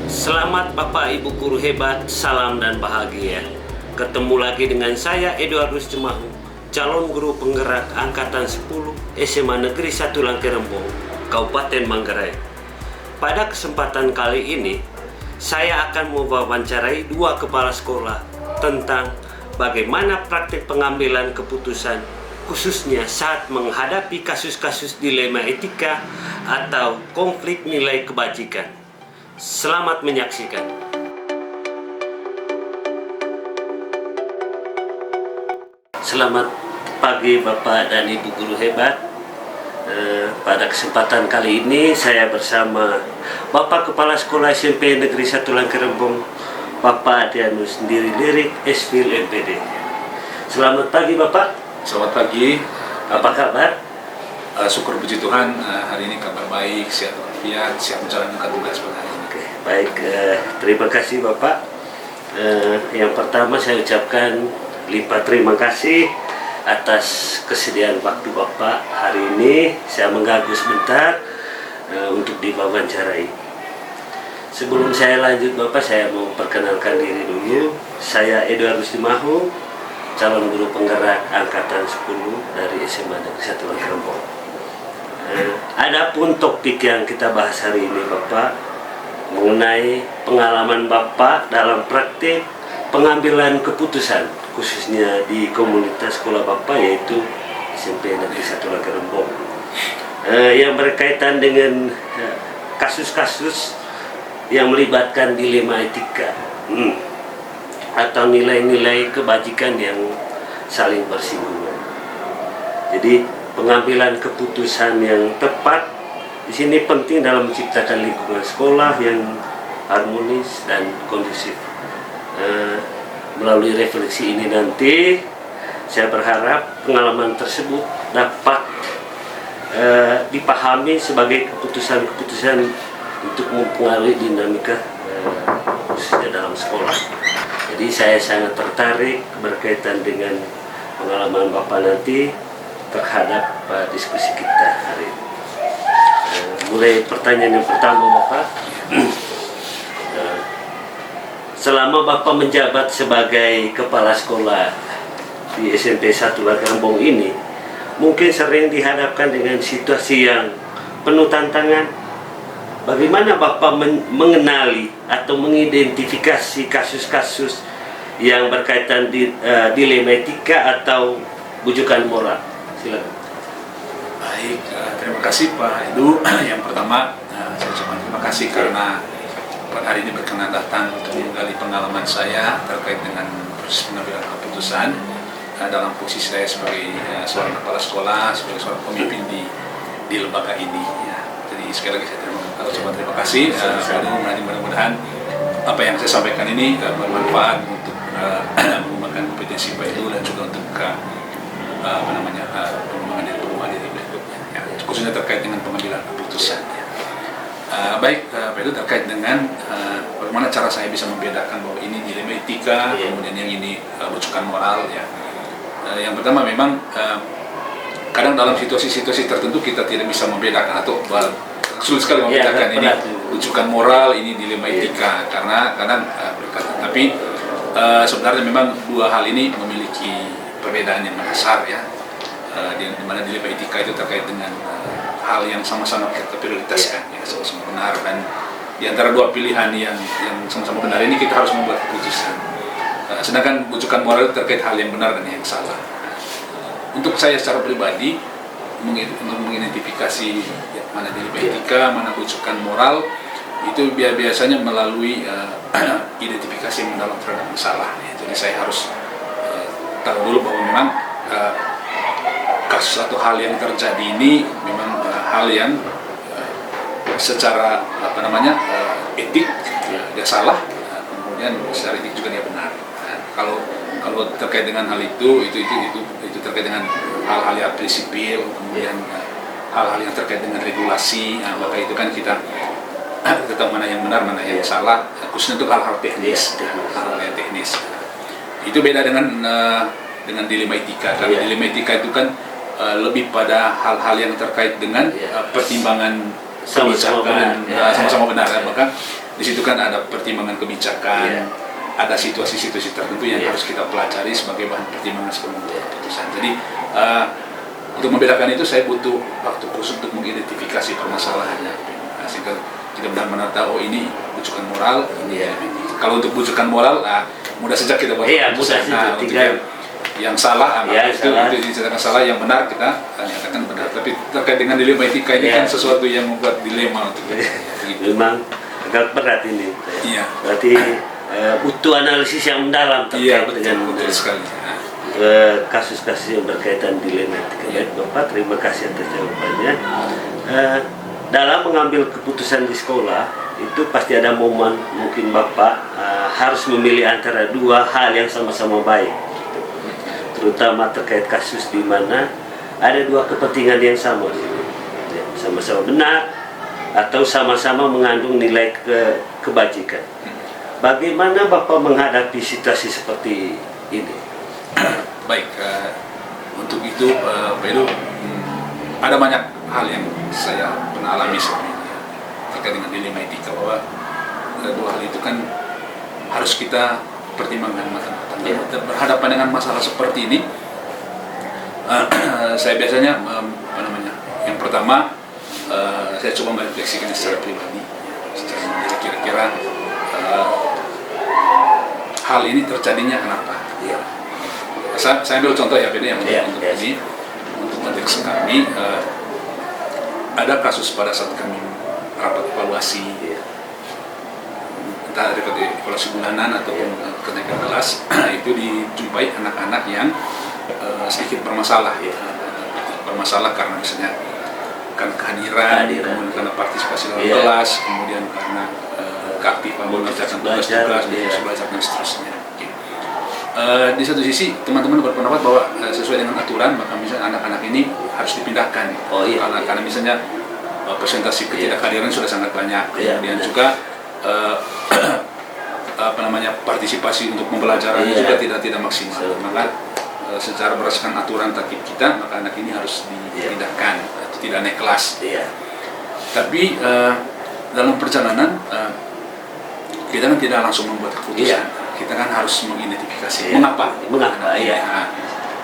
Selamat Bapak Ibu guru hebat, salam dan bahagia. Ketemu lagi dengan saya Eduardus Cemahu, calon guru penggerak angkatan 10 SMA Negeri 1 Langkerembong, Kabupaten Manggarai. Pada kesempatan kali ini, saya akan mewawancarai dua kepala sekolah tentang bagaimana praktik pengambilan keputusan khususnya saat menghadapi kasus-kasus dilema etika atau konflik nilai kebajikan. Selamat menyaksikan. Selamat pagi Bapak dan Ibu guru hebat. Pada kesempatan kali ini saya bersama Bapak Kepala Sekolah SMP Negeri 1 Langkerembong, Bapak Adianus Ndiri Lirik, Esfil MPD. Selamat pagi Bapak. Selamat pagi. Apa kabar? Syukur puji Tuhan, hari ini kabar baik, sehat walafiat, siap menjalankan tugas pada hari ini. Baik, terima kasih Bapak. Yang pertama saya ucapkan limpah terima kasih atas kesediaan waktu Bapak hari ini. Saya mengganggu sebentar untuk diwawancarai. Sebelum saya lanjut Bapak, saya mau perkenalkan diri dulu. Saya Eduardus Cemahu, calon guru penggerak angkatan 10 dari SMA Negeri 1 Langkerembong. Adapun topik yang kita bahas hari ini Bapak mengenai pengalaman Bapak dalam praktik pengambilan keputusan khususnya di komunitas sekolah Bapak, yaitu SMP Negeri 1 Langkerembong, yang berkaitan dengan kasus-kasus yang melibatkan dilema etika atau nilai-nilai kebajikan yang saling bersinggungan. Jadi pengambilan keputusan yang tepat di sini penting dalam menciptakan lingkungan sekolah yang harmonis dan kondusif. Melalui refleksi ini nanti, saya berharap pengalaman tersebut dapat dipahami sebagai keputusan-keputusan untuk mempengaruhi dinamika khususnya dalam sekolah. Jadi saya sangat tertarik berkaitan dengan pengalaman Bapak nanti terhadap diskusi kita hari ini. Mulai pertanyaan yang pertama Bapak. Selama Bapak menjabat sebagai kepala sekolah di SMP 1 Langkerembong ini, mungkin sering dihadapkan dengan situasi yang penuh tantangan. Bagaimana Bapak mengenali atau mengidentifikasi kasus-kasus yang berkaitan dilema etika atau bujukan moral? Silakan. Baik, terima kasih Pak Edu. Yang pertama, saya ucapkan terima kasih karena pada hari ini berkenan datang untuk menggali pengalaman saya terkait dengan proses pengambilan keputusan dalam posisi saya sebagai seorang kepala sekolah, sebagai seorang pemimpin di lembaga ini. Ya. Jadi sekali lagi saya ucapkan terima kasih. Mudah-mudahan apa yang saya sampaikan ini bermanfaat untuk mengembangkan kompetensi Pak Edu dan juga untuk pengembangan diri berikutnya, ya, khususnya terkait dengan pengambilan keputusan. Ya. Baik, Pak Edu, terkait dengan bagaimana cara saya bisa membedakan bahwa ini dilema etika, kemudian yang ini bujukan moral. Ya. Yang pertama memang kadang dalam situasi-situasi tertentu kita tidak bisa membedakan atau sulit sekali membedakan ini bujukan moral, ini dilema etika karena kadang berkaitan. Tapi sebenarnya memang dua hal ini memiliki perbedaan yang mendasar, ya, di mana dilema etika itu terkait dengan hal yang sama-sama kita prioritaskan, ya, sama-sama benar, dan di antara dua pilihan yang sama-sama benar ini kita harus membuat keputusan. Sedangkan bujukan moral terkait hal yang benar dan yang salah. Untuk saya secara pribadi untuk mengidentifikasi mana dilema etika, mana bujukan moral, itu biasanya melalui identifikasi yang mendalam terhadap masalah. Ya. Jadi saya harus tahu dulu bahwa memang kasus atau hal yang terjadi ini memang hal yang secara etik dia salah, kemudian secara etik juga dia benar. Kalau terkait dengan hal itu terkait dengan hal-hal yang prinsipil, kemudian hal-hal yang terkait dengan regulasi, maka itu kan kita tahu mana yang benar, mana yang salah, khususnya untuk hal-hal teknis, hal-hal yang teknis. Itu beda dengan dilema etika. Karena dilema etika itu kan lebih pada hal-hal yang terkait dengan pertimbangan kebijakan, sama-sama benar. Maka di situ kan ada pertimbangan kebijakan, Iya. ada situasi-situasi tertentu yang Iya. harus kita pelajari sebagai bahan pertimbangan sebelum membuat keputusan. Jadi untuk membedakan itu saya butuh waktu khusus untuk mengidentifikasi permasalahannya, sehingga kita benar-benar tahu, oh ini bujukan moral, ini Iya. kalau untuk bujukan moral, mudah saja kita buat Iya, mudah keputusan. saja, Untuk tinggal- yang salah, Ya, itu salah. dinyatakan salah, yang benar kita nyatakan benar. Tapi terkait dengan dilema etika ini Iya. kan sesuatu yang membuat dilema untuk kita. Begitu. Memang agak berat ini. Iya. Berarti butuh analisis yang mendalam Iya, terkait betul, dengan betul sekali. Nah, kasus-kasus yang berkaitan dilema etika. Baik, Bapak, terima kasih atas jawabannya. Dalam mengambil keputusan di sekolah itu pasti ada momen mungkin Bapak harus memilih antara dua hal yang sama-sama baik, terutama terkait kasus di mana ada dua kepentingan yang sama, ya, sama-sama benar atau sama-sama mengandung nilai kebajikan. Bagaimana Bapak menghadapi situasi seperti ini? baik, untuk itu Pak Edo, ada banyak hal yang saya pernah alami selama ini terkait dengan dilema etika, bahwa dua hal itu kan harus kita pertimbangkan matang-matang. Iya. Berhadapan dengan masalah seperti ini, saya biasanya yang pertama saya coba merefleksikan secara pribadi, secara mandiri, kira-kira hal ini terjadinya kenapa. Ya, Saya ambil contoh ya, beda yang Iya, untuk yes. ini, untuk konteks kami, ada kasus pada saat kami rapat evaluasi, ya, entah ada evaluasi bulanan ataupun kenaikan kelas, itu dijumpai anak-anak yang sedikit bermasalah, Iya. Bermasalah karena misalnya karena kehadiran, kemudian karena partisipasi dalam Iya. kelas, kemudian karena keaktifan mengerjakan tugas-tugas, Iya. belajar dan seterusnya. Di satu sisi teman-teman berpendapat bahwa sesuai dengan aturan, maka misalnya anak-anak ini harus dipindahkan, Oh, iya. karena misalnya presentasi ketidakhadiran sudah sangat banyak, Iya, kemudian benar. juga partisipasi untuk pembelajarannya Iya. juga tidak maksimal. So, Maka secara berdasarkan aturan tertib kita, maka anak ini harus dipindahkan atau tidak naik kelas. ya, Tapi dalam perjalanan kita kan tidak langsung membuat keputusan. Iya. Kita kan harus mengidentifikasi Iya. mengapa. Mengapa, iya. Nah,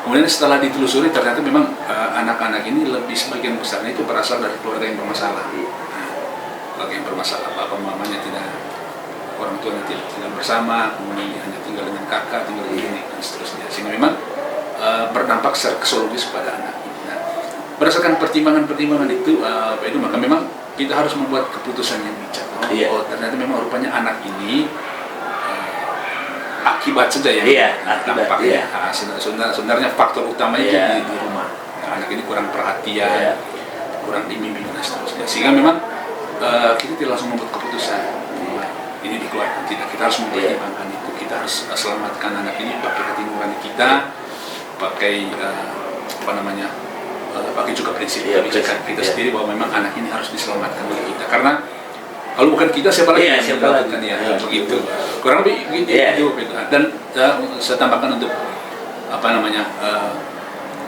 kemudian setelah ditelusuri ternyata memang anak-anak ini lebih sebagian besarnya itu berasal dari keluarga yang bermasalah. Iya. Nah, keluarga yang bermasalah, bapak mamanya tidak, orang tuanya tidak bersama, kemudian hanya tinggal dengan kakak, tinggal dengan nenek dan seterusnya. Sehingga memang berdampak secara psikologis pada anak. Nah, berdasarkan pertimbangan-pertimbangan itu, Pak Edu, maka memang kita harus membuat keputusan yang bijak. Iya. Oh, ternyata memang rupanya anak ini akibat saja yang Iya, akibat, dampaknya. iya. Sebenarnya faktor utamanya Iya. itu di rumah. Nah, anak ini kurang perhatian, Iya. kurang dibimbing dan seterusnya. Sehingga memang kita tidak langsung membuat keputusan. Ini dikeluarkan, tidak. Kita harus mempertimbangkan itu. Kita harus selamatkan anak ini pakai hati nurani kita, pakai pakai juga prinsip Iya, kebijakan prinsip, kita iya. sendiri, bahwa memang anak ini harus diselamatkan oleh kita. Karena kalau bukan kita, siapa lagi Iya, yang siapa melakukan lagi? ya, Iya, begitu. betul. Kurang lebih gitu. Iya. Gitu. Dan saya tambahkan untuk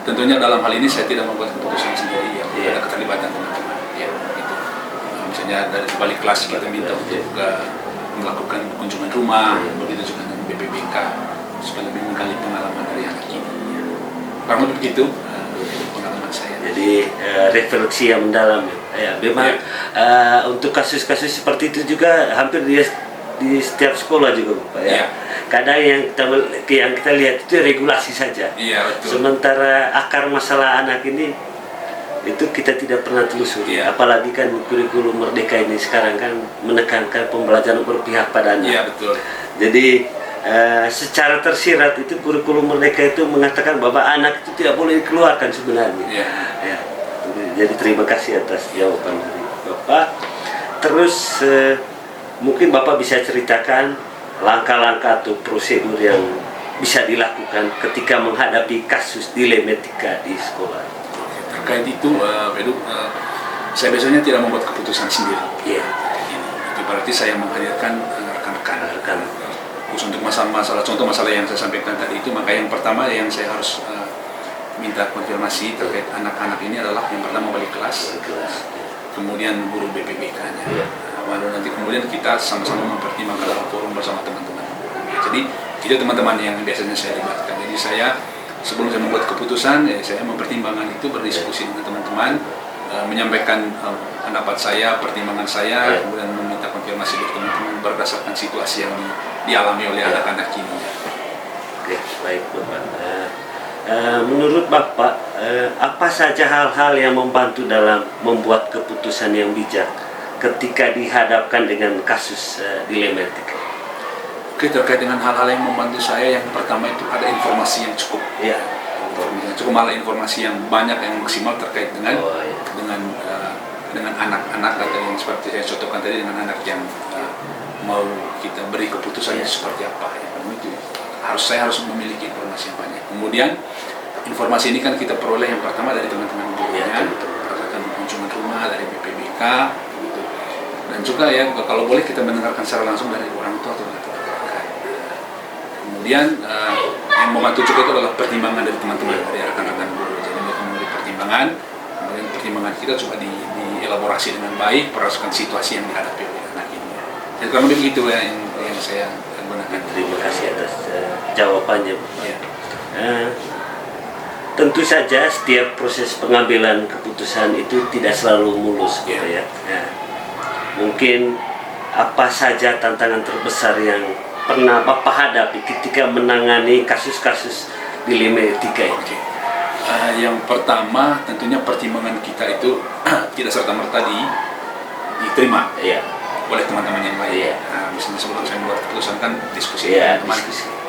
tentunya dalam hal ini saya tidak membuat keputusan sendiri, ya. Iya. Ada keterlibatan teman-teman, ya, gitu. Misalnya dari balik kelas kita minta untuk melakukan kunjungan rumah, begitu juga dengan BPBK, supaya lebih menggali pengalaman dari anak ini. Ya. Kurang lebih begitu pengalaman saya. Jadi refleksi yang mendalam. Ya, memang untuk kasus-kasus seperti itu juga hampir di setiap sekolah juga, Pak. Ya. Iya. Kadang yang kita lihat itu regulasi saja. Iya, betul. Sementara akar masalah anak ini itu kita tidak pernah telusuri. Iya. Apalagi kan kurikulum Merdeka ini sekarang kan menekankan pembelajaran berpihak pada anak. Iya, betul. Jadi secara tersirat itu kurikulum Merdeka itu mengatakan bahwa anak itu tidak boleh dikeluarkan sebenarnya. Iya. Ya. Jadi terima kasih atas jawaban dari Bapak. Terus mungkin Bapak bisa ceritakan langkah-langkah atau prosedur yang bisa dilakukan ketika menghadapi kasus dilema etika di sekolah. Terkait itu, Edu, saya biasanya tidak membuat keputusan sendiri. Iya. Itu berarti saya menghadirkan rekan-rekan. Khusus untuk contoh masalah yang saya sampaikan tadi itu, maka yang pertama yang saya harus minta konfirmasi terkait anak-anak ini adalah yang pertama wali kelas, kemudian guru BPBK-nya. Iya. lalu nanti kemudian kita sama-sama mempertimbangkan dalam forum bersama teman-teman. Jadi itu teman-teman yang biasanya saya libatkan. Jadi saya sebelum saya membuat keputusan, saya mempertimbangkan itu, berdiskusi dengan teman-teman, menyampaikan pendapat saya, pertimbangan saya, kemudian meminta konfirmasi dari teman-teman berdasarkan situasi yang dialami oleh anak-anak ini. Oke, baik Bapak. Menurut Bapak, apa saja hal-hal yang membantu dalam membuat keputusan yang bijak ketika dihadapkan dengan kasus dilematika? Oke, terkait dengan hal-hal yang membantu saya, yang pertama itu ada informasi yang cukup. Ya. Cukup, malah informasi yang banyak, yang maksimal terkait dengan dengan anak-anak, atau yang seperti saya contohkan tadi, dengan anak yang mau kita beri keputusannya seperti apa. Itu saya harus memiliki informasi yang banyak. Kemudian informasi ini kan kita peroleh yang pertama dari teman-teman gurunya, berdasarkan kunjungan rumah dari BPBK, gitu. Dan juga ya kalau boleh kita mendengarkan secara langsung dari orang tua atau dari terdekat. Kemudian yang membantu juga itu adalah pertimbangan dari teman-teman, dari rekan-rekan guru. Jadi mereka memberi pertimbangan, kemudian pertimbangan kita coba dielaborasi dengan baik berdasarkan situasi yang dihadapi oleh anak ini. Jadi kurang lebih begitu ya yang saya gunakan. Terima kasih atas jawabannya. Ya. Tentu saja setiap proses pengambilan keputusan itu tidak selalu mulus, gitu ya. Mungkin apa saja tantangan terbesar yang pernah Bapak hadapi ketika menangani kasus-kasus dilematika ini? Yang pertama tentunya pertimbangan kita itu tidak serta-merta diterima oleh teman-teman yang lain. Misalnya sebelum saya membuat keputusan kan diskusi dengan teman,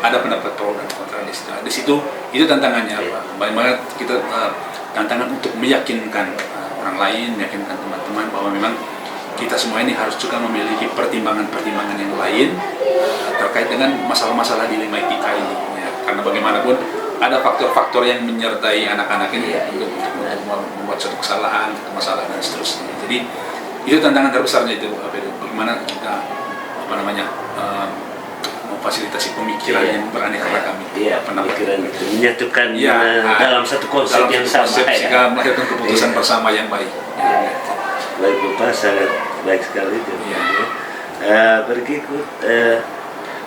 ada pendapat pro dan kontra di situ. Itu tantangannya, bagaimana kita tantangan untuk meyakinkan orang lain, meyakinkan teman-teman bahwa memang kita semua ini harus juga memiliki pertimbangan-pertimbangan yang lain terkait dengan masalah-masalah dilematika ini. Karena bagaimanapun ada faktor-faktor yang menyertai anak-anak ini untuk membuat suatu kesalahan, masalah dan seterusnya. Jadi itu tantangan terbesarnya itu, bagaimana kita memfasilitasi pemikiran yang beraneka ragam itu, pemikiran itu menyatukan dalam satu konsep yang sama, sehingga melahirkan keputusan bersama yang baik. Baik Bapak, sangat baik sekali. Berikut,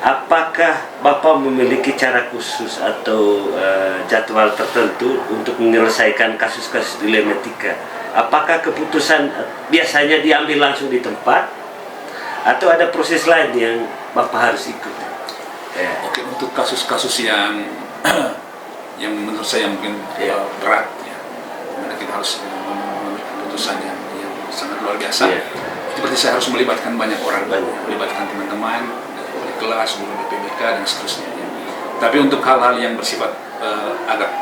apakah Bapak memiliki cara khusus atau jadwal tertentu untuk menyelesaikan kasus-kasus dilematika? Apakah keputusan biasanya diambil langsung di tempat atau ada proses lain yang Bapak harus ikuti? Oke, untuk kasus-kasus yang yang menurut saya mungkin berat, dimana kita harus mengambil keputusan yang sangat luar biasa. Itu berarti saya harus melibatkan banyak orang, melibatkan teman-teman dari kelas, guru BPBK dan seterusnya. Tapi untuk hal-hal yang bersifat agak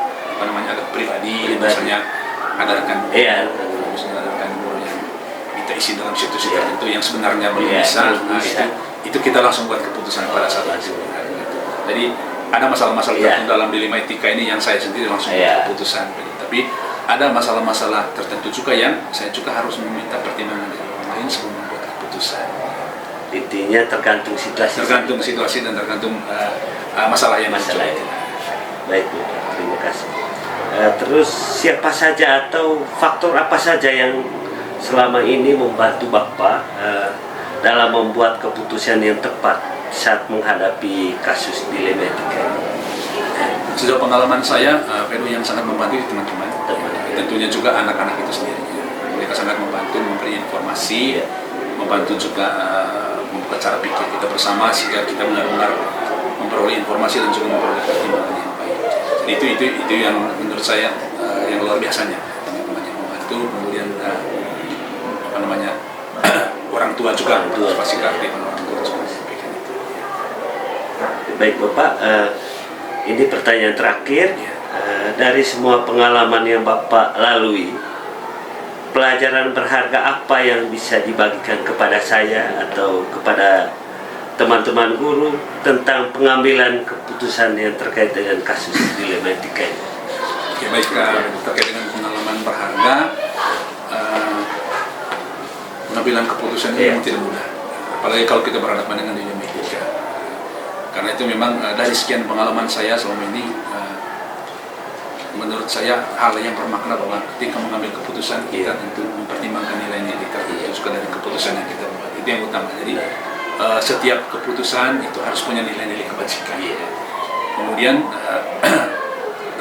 pribadi, misalnya ada rekan guru yang minta isi dalam situs tertentu yang sebenarnya belum bisa, itu kita langsung buat keputusan pada saat itu. Jadi ada masalah-masalah tertentu dalam dilematika ini yang saya sendiri langsung buat keputusan. Tapi ada masalah-masalah tertentu juga yang saya juga harus meminta pertimbangan dari orang lain sebelum membuat keputusan. Intinya tergantung situasi dan tergantung masalah yang muncul. Baik Bu, terima kasih. Terus siapa saja atau faktor apa saja yang selama ini membantu Bapak dalam membuat keputusan yang tepat saat menghadapi kasus dilematika? Sejauh pengalaman saya, Pedro, yang sangat membantu teman-teman. Tentunya juga anak-anak itu sendiri. Mereka sangat membantu memberi informasi, membantu juga membuka cara pikir kita bersama sehingga kita benar-benar memperoleh informasi dan juga memperoleh pertimbangan yang baik. Jadi itu yang menurut saya yang luar biasanya, teman-teman yang membantu. Kemudian orang tua juga pasti keaktifan orang tua juga sampaikan itu. Baik Bapak, ini pertanyaan terakhir. Dari semua pengalaman yang Bapak lalui, pelajaran berharga apa yang bisa dibagikan kepada saya atau kepada teman-teman guru tentang pengambilan keputusan yang terkait dengan kasus dilematika ini? Oke, baik, terkait dengan pengalaman berharga, pengambilan keputusan ini memang tidak mudah, apalagi kalau kita berhadapan dengan dilematika. Karena itu memang dari sekian pengalaman saya selama ini, menurut saya hal yang bermakna bahwa ketika mengambil keputusan kita tentu mempertimbangkan nilai-nilai tertentu juga dari keputusan yang kita buat. itu yang utama. Jadi setiap keputusan itu harus punya nilai-nilai kebajikan. Kemudian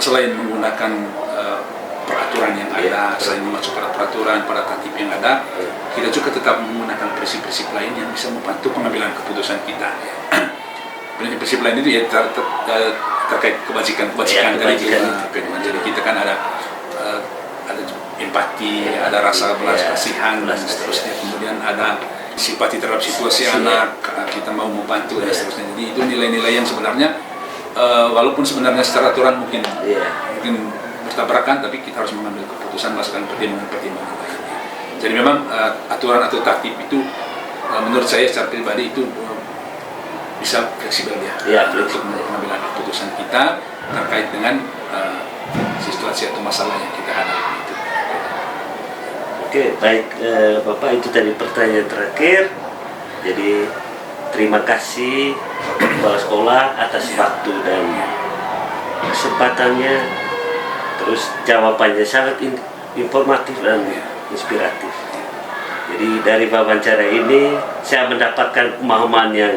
selain menggunakan peraturan yang ada, selain memasukkan peraturan pada tatib yang ada, kita juga tetap menggunakan prinsip-prinsip lain yang bisa membantu pengambilan keputusan kita. Prinsip-prinsip lain itu ya terkait kebajikan tadi kita. Jadi kita kan ada empati, ada rasa belas kasihan dan seterusnya. Kemudian ada simpati terhadap situasi anak, kita mau membantu dan seterusnya. Jadi itu nilai-nilai yang sebenarnya walaupun sebenarnya secara aturan mungkin bertabrakan, tapi kita harus mengambil keputusan berdasarkan pertimbangan lainnya. Jadi memang aturan atau tatib itu menurut saya secara pribadi itu bisa fleksibel untuk mengambil keputusan kita terkait dengan situasi atau masalah yang kita hadapi. Oke, baik Bapak, itu tadi pertanyaan terakhir. Jadi terima kasih Kepala Sekolah atas waktu dan kesempatannya. Terus jawabannya sangat informatif dan inspiratif. Jadi dari wawancara ini saya mendapatkan pemahaman yang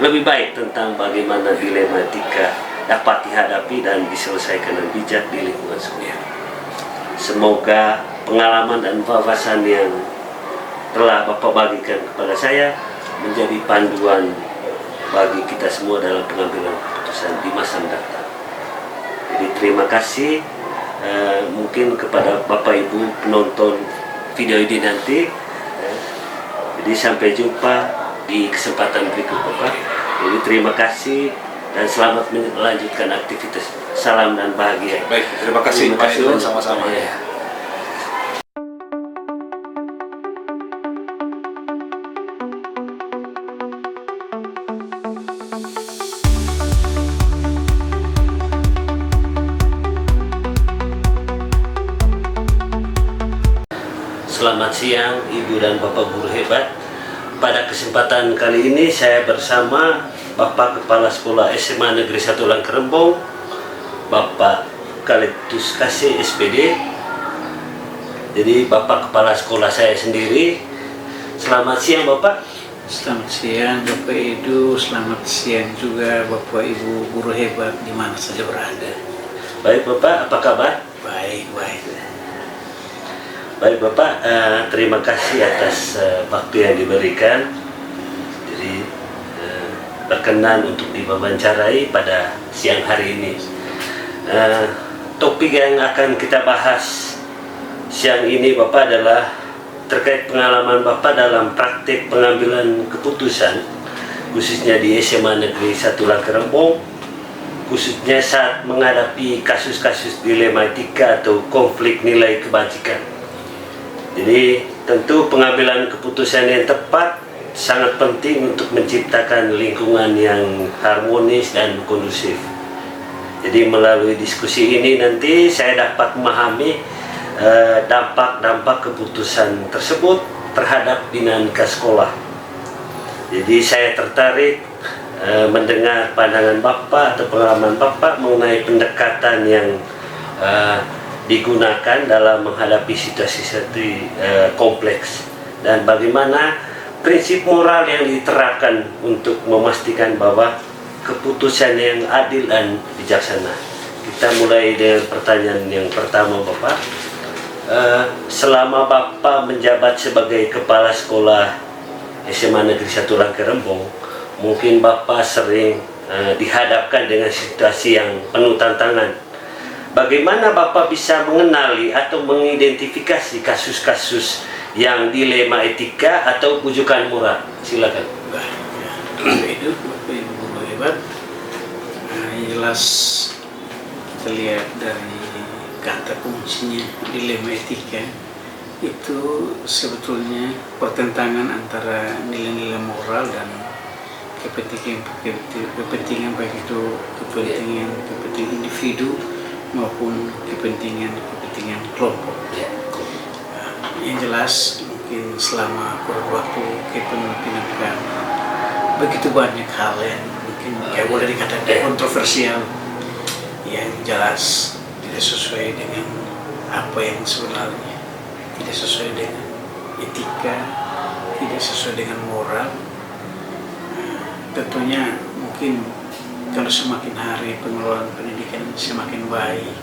lebih baik tentang bagaimana dilematika dapat dihadapi dan diselesaikan dengan bijak di lingkungan sekolah. Semoga pengalaman dan wawasan yang telah Bapak bagikan kepada saya menjadi panduan bagi kita semua dalam pengambilan keputusan di masa mendatang. Jadi terima kasih mungkin kepada Bapak Ibu penonton video ini nanti. Jadi sampai jumpa di kesempatan berikut Bapak. Jadi terima kasih dan selamat melanjutkan aktivitas. Salam dan bahagia. Baik, terima kasih Pak Edo, sama-sama. Selamat siang Ibu dan Bapak guru hebat. Pada kesempatan kali ini saya bersama Bapak Kepala Sekolah SMA Negeri 1 Langkerembong, Bapak Kaletus Kasih SPD. Jadi Bapak Kepala Sekolah saya sendiri. Selamat siang Bapak. Selamat siang Bapak Edu, selamat siang juga Bapak Ibu guru hebat di mana saja berada. Baik Bapak, apa kabar? Baik. Baik Bapak, terima kasih atas waktu yang diberikan. Jadi berkenan untuk diwawancarai pada siang hari ini. Topik yang akan kita bahas siang ini Bapak adalah terkait pengalaman Bapak dalam praktik pengambilan keputusan, khususnya di SMA Negeri 1 Langkerembong, khususnya saat menghadapi kasus-kasus dilema etika atau konflik nilai kebajikan. Jadi tentu pengambilan keputusan yang tepat sangat penting untuk menciptakan lingkungan yang harmonis dan kondusif. Jadi melalui diskusi ini nanti saya dapat memahami dampak-dampak keputusan tersebut terhadap dinamika sekolah. Jadi saya tertarik mendengar pandangan Bapak atau pengalaman Bapak mengenai pendekatan yang digunakan dalam menghadapi situasi kompleks dan bagaimana prinsip moral yang diterapkan untuk memastikan bahwa keputusan yang adil dan bijaksana. Kita mulai dengan pertanyaan yang pertama Bapak. Selama Bapak menjabat sebagai Kepala Sekolah SMA Negeri 1 Langkerembong, mungkin Bapak sering dihadapkan dengan situasi yang penuh tantangan. Bagaimana Bapak bisa mengenali atau mengidentifikasi kasus-kasus yang dilema etika atau ujukan moral? Silakan. Bapak Edu, Bapak Ibu guru hebat, jelas kita lihat dari kata kuncinya dilema etika itu sebetulnya pertentangan antara nilai-nilai moral dan kepentingan baik itu kepentingan individu maupun kepentingan kelompok. Yang jelas mungkin selama kurun waktu kepemimpinan begitu banyak hal yang mungkin boleh dikatakan kontroversial yang jelas tidak sesuai dengan apa yang sebenarnya, tidak sesuai dengan etika tidak sesuai dengan moral. Tentunya mungkin kalau semakin hari pengelolaan pendidikan semakin baik,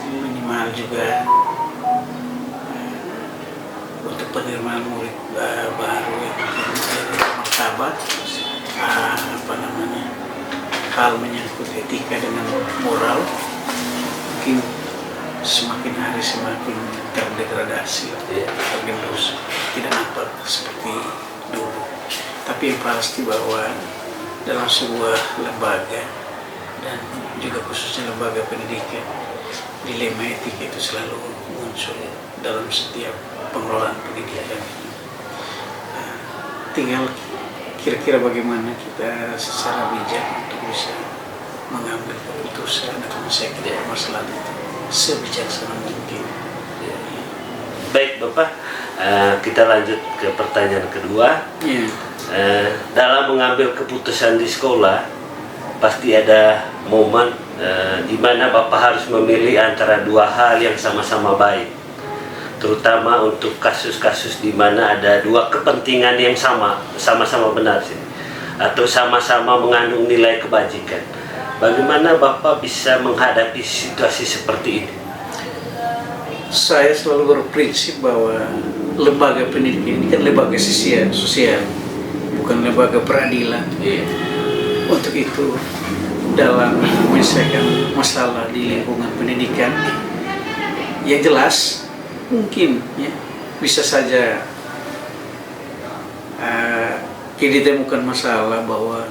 minimal juga untuk penerimaan murid baru yang mungkin martabat, hal menyangkut etika dengan moral mungkin semakin hari semakin terdegradasi, tergerus, tidak nampak seperti dulu. Tapi yang pasti bahwa dalam sebuah lembaga dan juga khususnya lembaga pendidikan, dilema etika itu selalu muncul dalam setiap pengelolaan pendidikan. Tinggal kira-kira bagaimana kita secara bijak untuk bisa mengambil keputusan atau menyelesaikan masalah itu sebijaksana mungkin. Baik Bapak, kita lanjut ke pertanyaan kedua. Dalam mengambil keputusan di sekolah, pasti ada momen di mana Bapak harus memilih antara dua hal yang sama-sama baik, terutama untuk kasus-kasus di mana ada dua kepentingan yang sama-sama benar sih, atau sama-sama mengandung nilai kebajikan. Bagaimana Bapak bisa menghadapi situasi seperti ini? Saya selalu berprinsip bahwa lembaga pendidikan ini kan lembaga sosial, bukan lembaga peradilan. Untuk itu, dalam menyelesaikan masalah di lingkungan pendidikan, yang jelas mungkin bisa saja ditemukan masalah bahwa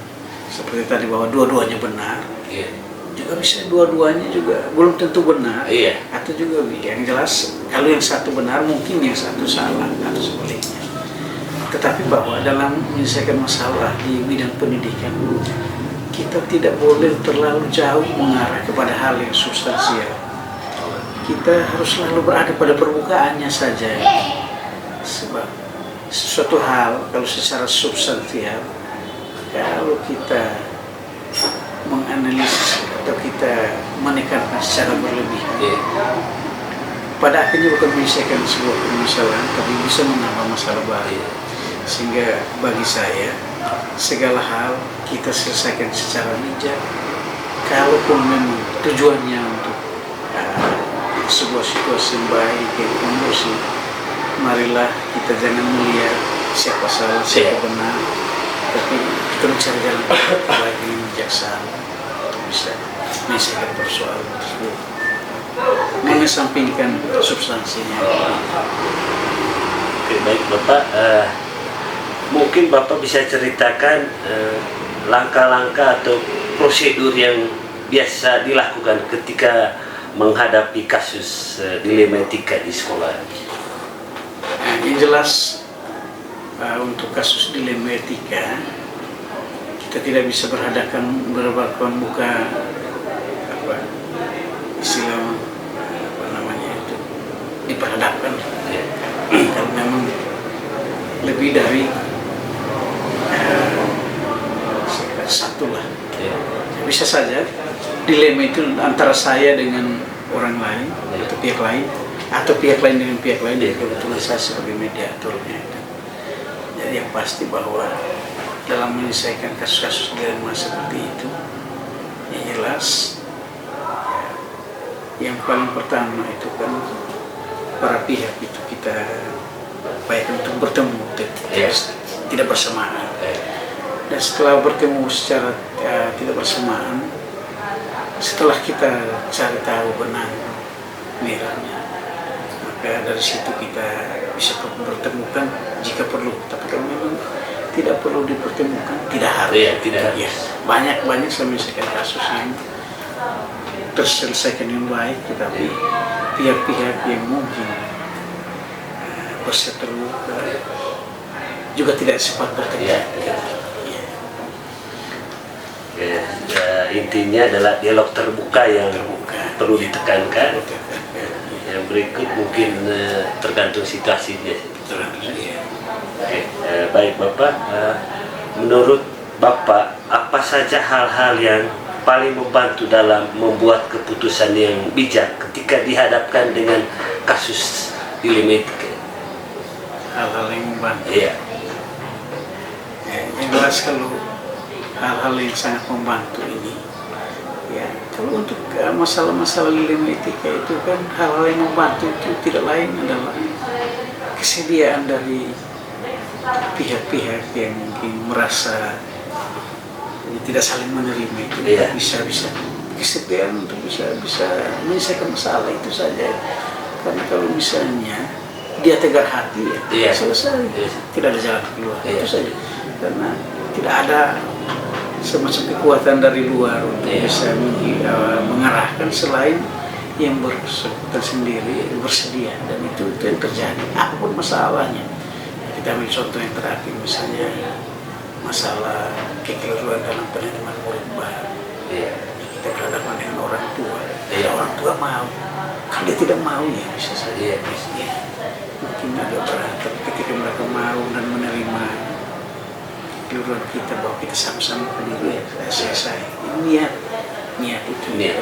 seperti tadi bahwa dua-duanya benar. Juga bisa dua-duanya juga belum tentu benar, atau juga yang jelas kalau yang satu benar mungkin yang satu salah atau sebaliknya. Tetapi bahwa dalam menyelesaikan masalah di bidang pendidikan, kita tidak boleh terlalu jauh mengarah kepada hal yang substansial. Kita harus selalu berada pada permukaannya saja. Sebab sesuatu hal kalau secara substansial, kalau kita menganalisis atau kita menekankan secara berlebihan, pada akhirnya bukan menyelesaikan sebuah permasalahan, tapi bisa menambah masalah baru. Sehingga bagi saya, segala hal kita selesaikan secara bijak. Kalaupun memang tujuannya untuk sebuah situasi yang baik, yang kondusif, marilah kita jangan melihat siapa salah, siapa benar, tapi kita mencari jalan lagi bijaksana untuk bisa menyelesaikan persoalan tersebut, mengesampingkan substansinya. Oke, baik Bapak, mungkin Bapak bisa ceritakan langkah-langkah atau prosedur yang biasa dilakukan ketika menghadapi kasus dilema etika di sekolah. Yang jelas untuk kasus dilema etika, kita tidak bisa berhadapan muka diperhadapkan. Kalau memang lebih dari satu lah, bisa saja dilema itu antara saya dengan orang lain atau pihak lain, atau pihak lain dengan pihak lain, dan kebetulan saya sebagai mediatornya. Jadi yang pasti bahwa dalam menyelesaikan kasus-kasus dilema seperti itu, yang jelas yang paling pertama itu kan para pihak itu kita baik untuk bertemu tidak bersamaan, dan setelah bertemu secara tidak bersamaan, setelah kita cari tahu benang merahnya, maka dari situ kita bisa bertemukan jika perlu. Tapi kalau memang tidak perlu dipertemukan, tidak harus. Banyak saya menyelesaikan kasus yang terselesaikan yang baik, tetapi pihak-pihak yang mungkin berseteru juga tidak sempat bertemu. Intinya adalah dialog terbuka yang perlu ditekankan. Yang berikut mungkin tergantung situasinya. Oke, baik Bapak, menurut Bapak apa saja hal-hal yang paling membantu dalam membuat keputusan yang bijak ketika dihadapkan dengan kasus dilema etika? Hal-hal yang membantu. Yang jelas kalau hal-hal yang sangat membantu ini, ya kalau untuk masalah-masalah dilema etika itu kan hal-hal yang membantu itu tidak lain adalah kesediaan dari pihak-pihak yang mungkin merasa tidak saling menerima itu. Bisa kesediaan untuk bisa menyelesaikan masalah itu saja. Karena kalau misalnya dia tegar hati, ya selesai, tidak ada jalan keluar, itu saja. Karena tidak ada semacam kekuatan dari luar untuk bisa mengarahkan selain yang bersekutan sendiri bersedia, dan itu yang terjadi apapun masalahnya. Kita ambil contoh yang terakhir, misalnya masalah kekeliruan dalam penerimaan murid baru. Kita berhadapan dengan orang tua, orang tua mau, kalau dia tidak mau ya bisa saja, mungkin agak berat, tapi ketika mereka mau dan menerima kekeliruan kita bahwa kita sama-sama keliru, ya selesai. Niat itu niat.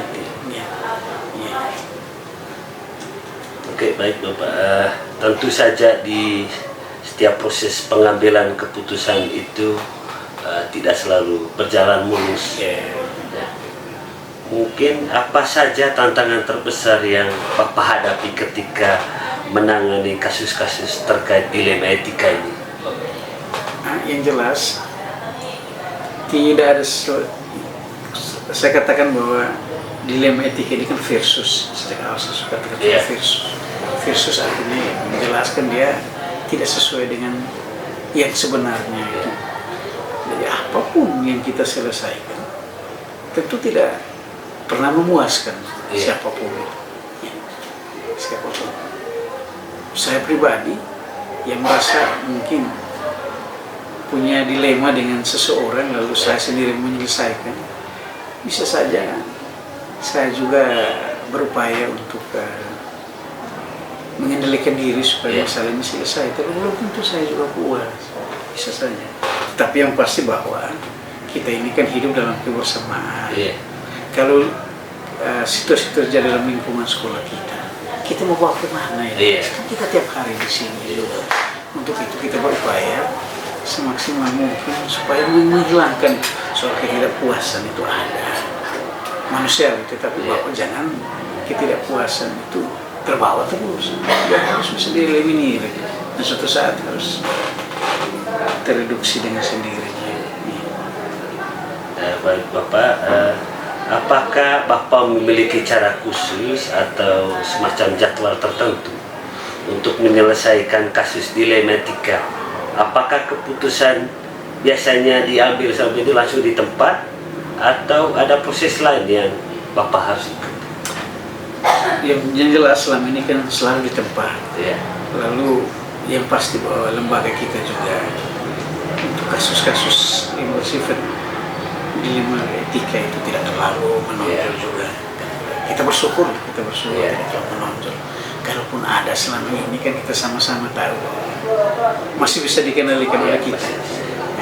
Oke, baik Bapak. Tentu saja di setiap proses pengambilan keputusan itu tidak selalu berjalan mulus. Mungkin apa saja tantangan terbesar yang Bapak hadapi ketika menangani kasus-kasus terkait dilema etika ini? Yang jelas tidak ada saya katakan bahwa dilema etika ini kan versus, sejak awal saya suka katakan versus artinya menjelaskan dia tidak sesuai dengan yang sebenarnya itu. Jadi apapun yang kita selesaikan tentu tidak pernah memuaskan siapapun itu. Siapapun. Saya pribadi yang merasa mungkin punya dilema dengan seseorang lalu saya sendiri menyelesaikan, bisa saja saya juga berupaya untuk mengendalikan diri supaya masalah ini selesai, tapi belum tentu saya juga puas, bisa saja. Tapi yang pasti bahwa kita ini kan hidup dalam kebersamaan. Kalau situasi terjadi dalam lingkungan sekolah kita mau bawa kemana ya? Kita tiap hari di sini juga. Untuk itu kita berupaya semaksimal mungkin supaya menghilangkan soal ketidakpuasan itu ada. Manusia tetapi Bapak jangan ketidakpuasan itu terbawa terus. Dia harus bisa dieliminir dan suatu saat harus tereduksi dengan sendirinya. Baik Bapak, apakah Bapak memiliki cara khusus atau semacam jadwal tertentu untuk menyelesaikan kasus dilema etika? Apakah keputusan biasanya diambil sampai itu langsung di tempat, atau ada proses lain yang Bapak harus ikut? Yang jelas selama ini kan selalu di tempat. Lalu yang pasti bahwa lembaga kita juga untuk kasus-kasus yang bersifat dilema etika itu tidak terlalu menonjol juga. Kita bersyukur tidak terlalu menonjol. Kalaupun ada selama ini kan kita sama-sama tahu masih bisa dikendalikan oleh kita.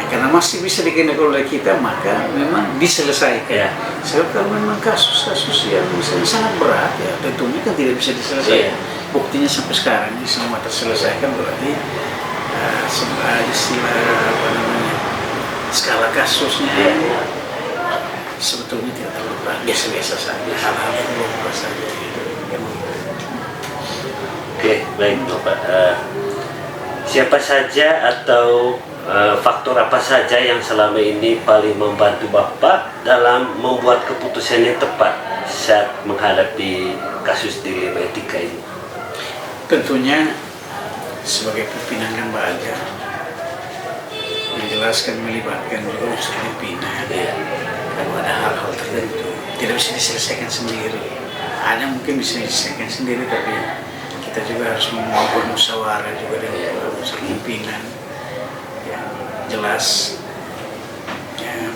Karena masih bisa dikendalikan oleh kita, maka memang diselesaikan. Sebab kalau memang kasus-kasus yang misalnya sangat berat, ya tentunya kan tidak bisa diselesaikan. Buktinya sampai sekarang ini semua terselesaikan, berarti skala kasusnya sebetulnya tidak terlalu berat, biasa-biasa saja, hal-hal yang lumrah saja. Oke, baik Bapak. Siapa saja atau faktor apa saja yang selama ini paling membantu Bapak dalam membuat keputusan yang tepat saat menghadapi kasus dilema etika ini? Tentunya sebagai pimpinan lembaga menjelaskan melibatkan juga unsur pimpinan. Kalau ada hal-hal tertentu tidak bisa diselesaikan sendiri, ada mungkin bisa diselesaikan sendiri, tapi kita juga harus membangun musyawarah juga dengan unsur pimpinan. Jelas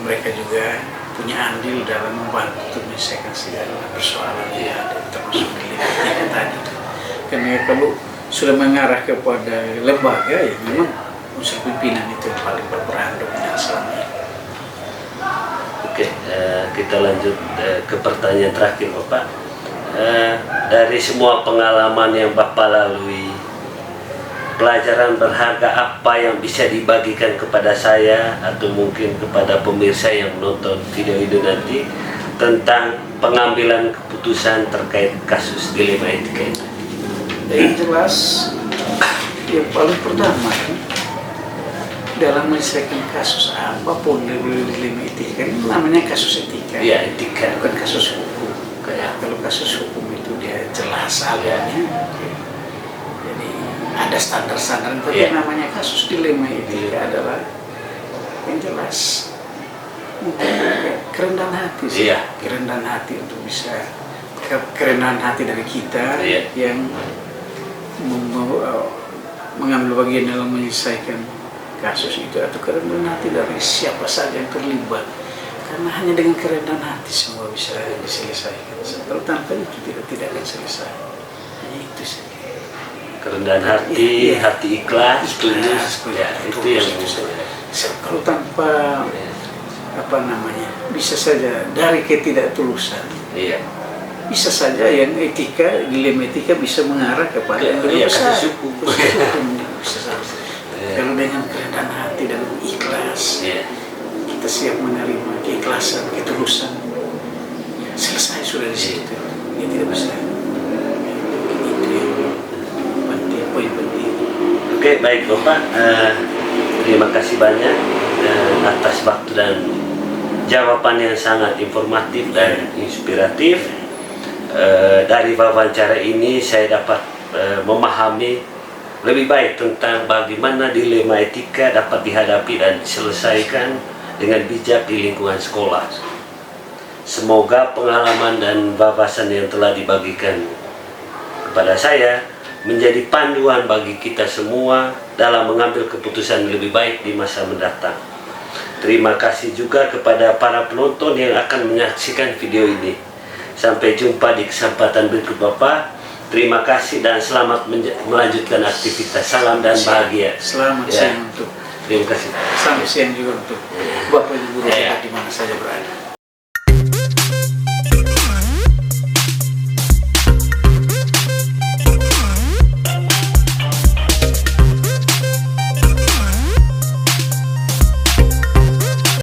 mereka juga punya andil dalam membantu untuk menyelesaikan segala persoalan yang ada, termasuk dilema tadi. Karena kalau sudah mengarah kepada lembaga, ya memang unsur pimpinan itu yang paling berperan dominan selama ini. Oke, kita lanjut ke pertanyaan terakhir Bapak. Dari semua pengalaman yang Bapak lalui pelajaran berharga apa yang bisa dibagikan kepada saya atau mungkin kepada pemirsa yang menonton video ini nanti tentang pengambilan keputusan terkait kasus dilema etika ini? Yang jelas, yang paling pertama dalam menyelesaikan kasus apapun dilema etika ini namanya kasus etika. Ya, etika, bukan kasus hukum. Kalau kasus hukum itu dia jelas alurnya. Jadi ada standar-standar, tapi namanya kasus dilema etika adalah yang jelas mungkin kerendahan hati sih. Kerendahan hati untuk bisa, kerendahan hati dari kita yang mengambil bagian dalam menyelesaikan kasus itu, atau kerendahan hati dari siapa saja yang terlibat, karena hanya dengan kerendahan hati semua bisa diselesaikan. Kalau tanpa itu tidak akan selesai. Hanya itu sih. Kerendahan hati, hati ikhlas, tulus, itu yang kalau tanpa bisa saja dari ketidaktulusan. Bisa saja yang etika, dilema etika bisa mengarah kepada yang lebih besar. Bisa saja. Kalau dengan kerendahan hati dan ikhlas, kita siap menerima keikhlasan, ketulusan, selesai sudah di situ. Ya tidak bisa. Itu yang penting, poin penting. Oke, baik Bapak. Terima kasih banyak atas waktu dan jawaban yang sangat informatif dan inspiratif. Dari wawancara ini saya dapat memahami lebih baik tentang bagaimana dilema etika dapat dihadapi dan diselesaikan dengan bijak di lingkungan sekolah. Semoga pengalaman dan wawasan yang telah dibagikan kepada saya menjadi panduan bagi kita semua dalam mengambil keputusan lebih baik di masa mendatang. Terima kasih juga kepada para penonton yang akan menyaksikan video ini. Sampai jumpa di kesempatan berikut Bapak. Terima kasih dan selamat melanjutkan aktivitas. Salam dan bahagia. Selamat siang untuk. Terima kasih. Selamat siang juga untuk Bapak Ibu guru di mana saja berada.